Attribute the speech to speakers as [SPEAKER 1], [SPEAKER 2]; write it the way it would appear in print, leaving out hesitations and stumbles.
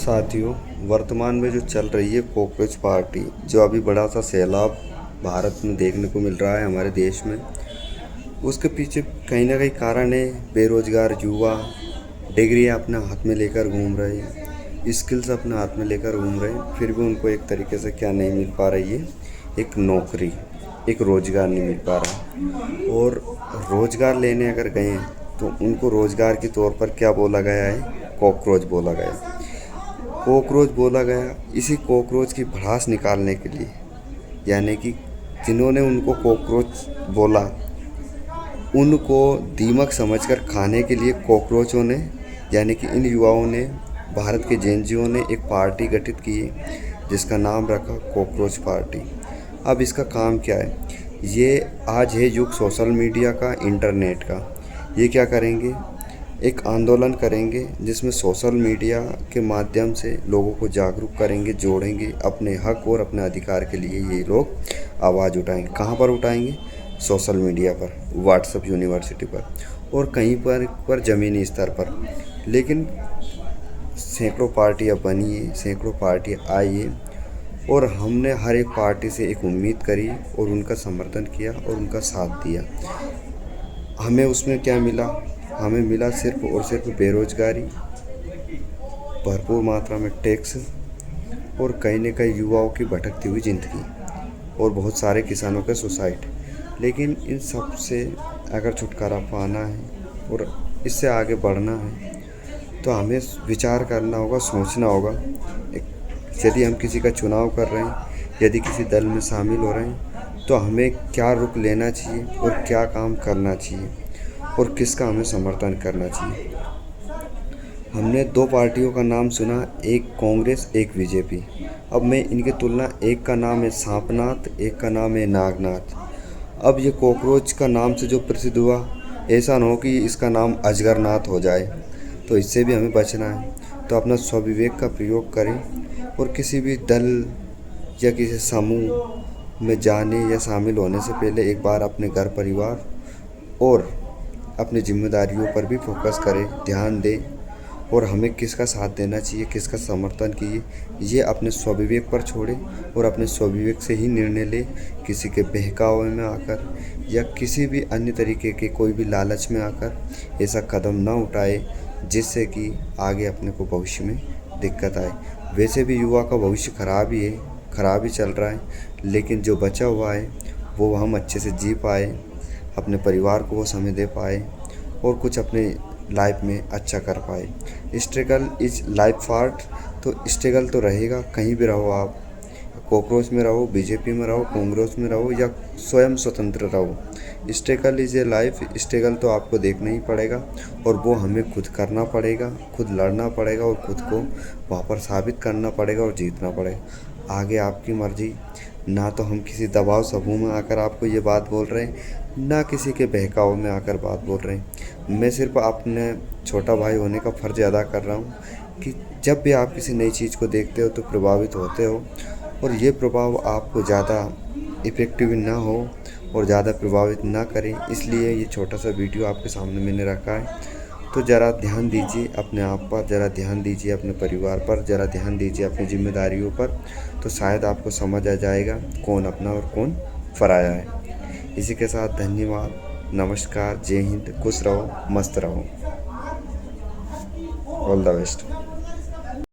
[SPEAKER 1] साथियों, वर्तमान में जो चल रही है कॉकरोच पार्टी, जो अभी बड़ा सा सैलाब भारत में देखने को मिल रहा है हमारे देश में, उसके पीछे कहीं ना कहीं कारण है बेरोजगार युवा डिग्री अपने हाथ में लेकर घूम रहे हैं, स्किल्स अपने हाथ में लेकर घूम रहे हैं, फिर भी उनको एक तरीके से क्या नहीं मिल पा रही है, एक नौकरी, एक रोज़गार नहीं मिल पा रहा। और रोज़गार लेने अगर गए हैं तो उनको रोज़गार के तौर पर क्या बोला गया है, कॉकरोच बोला गया। कॉकरोच बोला गया इसी कॉकरोच की भड़ास निकालने के लिए, यानी कि जिन्होंने उनको कॉकरोच बोला उनको दीमक समझकर खाने के लिए कॉकरोचों ने, यानी कि इन युवाओं ने, भारत के जेएनजीओ ने एक पार्टी गठित की है जिसका नाम रखा कॉकरोच पार्टी। अब इसका काम क्या है, ये आज है युग सोशल मीडिया का, इंटरनेट का। ये क्या करेंगे, एक आंदोलन करेंगे जिसमें सोशल मीडिया के माध्यम से लोगों को जागरूक करेंगे, जोड़ेंगे। अपने हक और अपने अधिकार के लिए ये लोग आवाज़ उठाएंगे। कहाँ पर उठाएंगे, सोशल मीडिया पर, व्हाट्सएप यूनिवर्सिटी पर और कहीं पर ज़मीनी स्तर पर। लेकिन सैकड़ों पार्टियाँ बनी है, सैकड़ों पार्टियाँ आई है और हमने हर एक पार्टी से एक उम्मीद करी और उनका समर्थन किया और उनका साथ दिया। हमें उसमें क्या मिला, हमें मिला सिर्फ और सिर्फ बेरोजगारी, भरपूर मात्रा में टैक्स और कहीं न कहीं युवाओं की भटकती हुई ज़िंदगी और बहुत सारे किसानों के सुसाइड। लेकिन इन सब से अगर छुटकारा पाना है और इससे आगे बढ़ना है तो हमें विचार करना होगा, सोचना होगा। यदि हम किसी का चुनाव कर रहे हैं, यदि किसी दल में शामिल हो रहे हैं तो हमें क्या रुख लेना चाहिए और क्या काम करना चाहिए और किसका हमें समर्थन करना चाहिए। हमने दो पार्टियों का नाम सुना, एक कांग्रेस, एक बीजेपी। अब मैं इनकी तुलना, एक का नाम है सांपनाथ, एक का नाम है नागनाथ। अब ये कॉकरोच का नाम से जो प्रसिद्ध हुआ, ऐसा ना हो कि इसका नाम अजगरनाथ हो जाए, तो इससे भी हमें बचना है। तो अपना स्वविवेक का प्रयोग करें और किसी भी दल या किसी समूह में जाने या शामिल होने से पहले एक बार अपने घर परिवार और अपनी जिम्मेदारियों पर भी फोकस करें, ध्यान दें और हमें किसका साथ देना चाहिए, किसका समर्थन कीजिए, ये अपने स्वविवेक पर छोड़ें और अपने स्वविवेक से ही निर्णय लें। किसी के बहकावे में आकर या किसी भी अन्य तरीके के कोई भी लालच में आकर ऐसा कदम ना उठाए जिससे कि आगे अपने को भविष्य में दिक्कत आए। वैसे भी युवा का भविष्य खराब ही है, खराब ही चल रहा है, लेकिन जो बचा हुआ है वो हम अच्छे से जी पाए, अपने परिवार को वो समय दे पाए और कुछ अपने लाइफ में अच्छा कर पाए। स्ट्रगल इज लाइफ पार्ट, तो स्ट्रगल तो रहेगा, कहीं भी रहो आप, कॉकरोच में रहो, बीजेपी में रहो, कांग्रेस में रहो या स्वयं स्वतंत्र रहो। Struggle is a life, struggle तो आपको देखना ही पड़ेगा और वो हमें खुद करना पड़ेगा, खुद लड़ना पड़ेगा और खुद को वहाँ पर साबित करना पड़ेगा और जीतना पड़ेगा। आगे आपकी मर्जी। ना तो हम किसी दबाव समूह में आकर आपको ये बात बोल रहे हैं, ना किसी के बहकावे में आकर बात बोल रहे हैं। मैं सिर्फ अपने छोटा भाई होने का फ़र्ज़ अदा कर रहा हूँ कि जब भी आप किसी नई चीज़ को देखते हो तो प्रभावित होते हो और ये प्रभाव आपको ज़्यादा इफ़ेक्टिव ना हो और ज़्यादा प्रभावित ना करें, इसलिए ये छोटा सा वीडियो आपके सामने मैंने रखा है। तो ज़रा ध्यान दीजिए अपने आप पर, ज़रा ध्यान दीजिए अपने परिवार पर, ज़रा ध्यान दीजिए अपनी जिम्मेदारियों पर, तो शायद आपको समझ आ जाएगा कौन अपना और कौन पराया है। इसी के साथ धन्यवाद, नमस्कार, जय हिंद, खुश रहो, मस्त रहो, ऑल द बेस्ट।